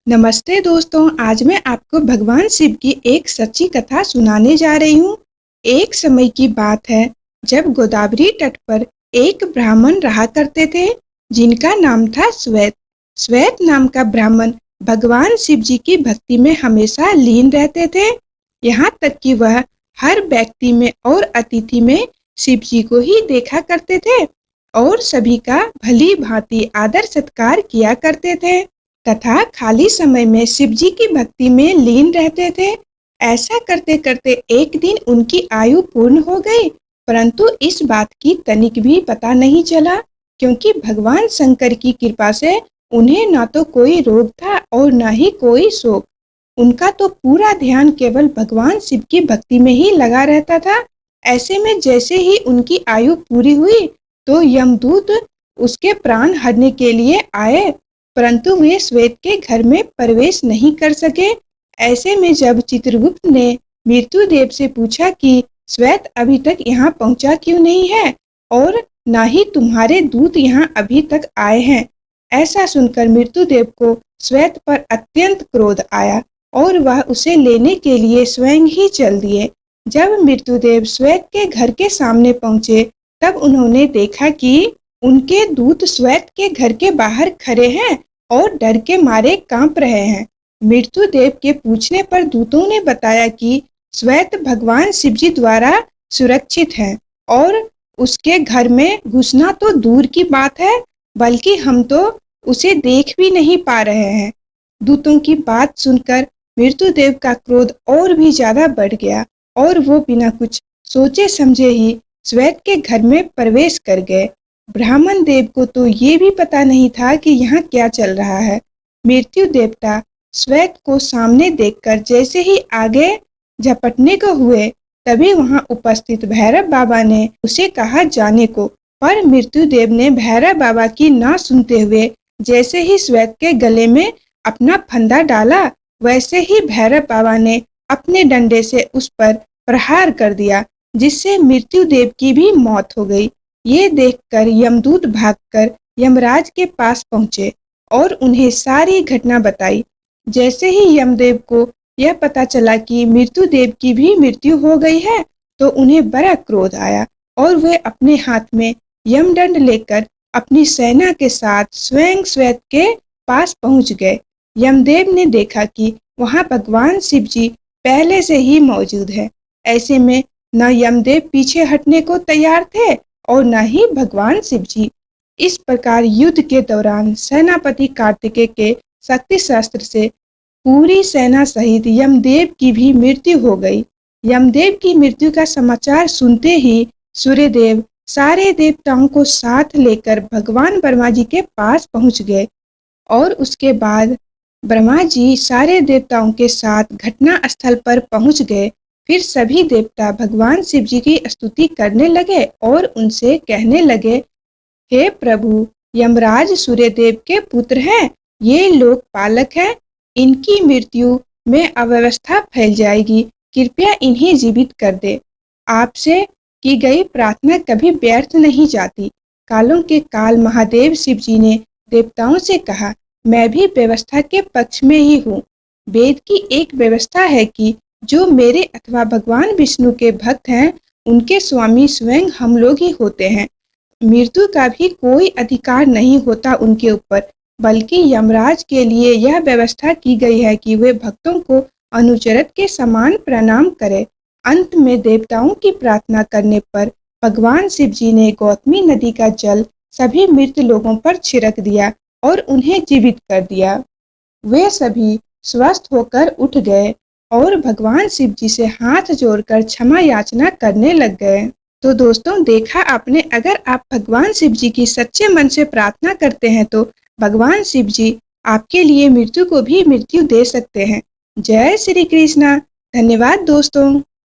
नमस्ते दोस्तों, आज मैं आपको भगवान शिव की एक सच्ची कथा सुनाने जा रही हूँ। एक समय की बात है जब गोदावरी तट पर एक ब्राह्मण रहा करते थे जिनका नाम था श्वेत। श्वेत नाम का ब्राह्मण भगवान शिव जी की भक्ति में हमेशा लीन रहते थे। यहाँ तक कि वह हर व्यक्ति में और अतिथि में शिव जी को ही देखा करते थे और सभी का भली भांति आदर सत्कार किया करते थे तथा खाली समय में शिव जी की भक्ति में लीन रहते थे। ऐसा करते करते एक दिन उनकी आयु पूर्ण हो गई, परंतु इस बात की तनिक भी पता नहीं चला, क्योंकि भगवान शंकर की कृपा से उन्हें ना तो कोई रोग था और ना ही कोई शोक। उनका तो पूरा ध्यान केवल भगवान शिव की भक्ति में ही लगा रहता था। ऐसे में जैसे ही उनकी आयु पूरी हुई तो यमदूत उसके प्राण हरने के लिए आए, परंतु वे श्वेत के घर में प्रवेश नहीं कर सके। ऐसे में जब चित्रगुप्त ने मृत्युदेव से पूछा कि श्वेत अभी तक यहाँ पहुँचा क्यों नहीं है और ना ही तुम्हारे दूत यहाँ अभी तक आए हैं, ऐसा सुनकर मृत्युदेव को श्वेत पर अत्यंत क्रोध आया और वह उसे लेने के लिए स्वयं ही चल दिए। जब मृत्युदेव श्वेत के घर के सामने पहुँचे तब उन्होंने देखा कि उनके दूत श्वेत के घर के बाहर खड़े हैं और डर के मारे कांप रहे हैं। मृत्युदेव के पूछने पर दूतों ने बताया कि श्वेत भगवान शिवजी द्वारा सुरक्षित है और उसके घर में घुसना तो दूर की बात है, बल्कि हम तो उसे देख भी नहीं पा रहे हैं। दूतों की बात सुनकर मृत्युदेव का क्रोध और भी ज्यादा बढ़ गया और वो बिना कुछ सोचे समझे ही श्वेत के घर में प्रवेश कर गए। ब्राह्मण देव को तो ये भी पता नहीं था कि यहाँ क्या चल रहा है। मृत्यु देवता श्वेत को सामने देखकर जैसे ही आगे झपटने को हुए तभी वहाँ उपस्थित भैरव बाबा ने उसे कहा जाने को, पर मृत्यु देव ने भैरव बाबा की ना सुनते हुए जैसे ही श्वेत के गले में अपना फंदा डाला, वैसे ही भैरव बाबा ने अपने डंडे से उस पर प्रहार कर दिया, जिससे मृत्यु देव की भी मौत हो गई। ये देखकर यमदूत भागकर यमराज के पास पहुंचे और उन्हें सारी घटना बताई। जैसे ही यमदेव को यह पता चला कि मृत्युदेव की भी मृत्यु हो गई है तो उन्हें बड़ा क्रोध आया और वे अपने हाथ में यमदंड लेकर अपनी सेना के साथ स्वयं श्वेत के पास पहुंच गए। यमदेव ने देखा कि वहां भगवान शिव जी पहले से ही मौजूद है। ऐसे में न यमदेव पीछे हटने को तैयार थे और न ही भगवान शिव जी। इस प्रकार युद्ध के दौरान सेनापति कार्तिकेय के शक्ति शस्त्र से पूरी सेना सहित यमदेव की भी मृत्यु हो गई। यमदेव की मृत्यु का समाचार सुनते ही सूर्यदेव सारे देवताओं को साथ लेकर भगवान ब्रह्मा जी के पास पहुंच गए और उसके बाद ब्रह्मा जी सारे देवताओं के साथ घटना स्थल पर पहुंच गए। फिर सभी देवता भगवान शिव जी की स्तुति करने लगे और उनसे कहने लगे, हे प्रभु, यमराज सूर्यदेव के पुत्र हैं, ये लोक पालक हैं, इनकी मृत्यु में अव्यवस्था फैल जाएगी, कृपया इन्हें जीवित कर दे। आपसे की गई प्रार्थना कभी व्यर्थ नहीं जाती। कालों के काल महादेव शिव जी ने देवताओं से कहा, मैं भी व्यवस्था के पक्ष में ही हूँ। वेद की एक व्यवस्था है कि जो मेरे अथवा भगवान विष्णु के भक्त हैं उनके स्वामी स्वयं हम लोग ही होते हैं। मृत्यु का भी कोई अधिकार नहीं होता उनके ऊपर, बल्कि यमराज के लिए यह व्यवस्था की गई है कि वे भक्तों को अनुचरत के समान प्रणाम करें। अंत में देवताओं की प्रार्थना करने पर भगवान शिव जी ने गौतमी नदी का जल सभी मृत लोगों पर छिड़क दिया और उन्हें जीवित कर दिया। वे सभी स्वस्थ होकर उठ गए और भगवान शिव जी से हाथ जोड़कर क्षमा याचना करने लग गए। तो दोस्तों, देखा आपने, अगर आप भगवान शिव जी की सच्चे मन से प्रार्थना करते हैं तो भगवान शिव जी आपके लिए मृत्यु को भी मृत्यु दे सकते हैं। जय श्री कृष्णा। धन्यवाद दोस्तों।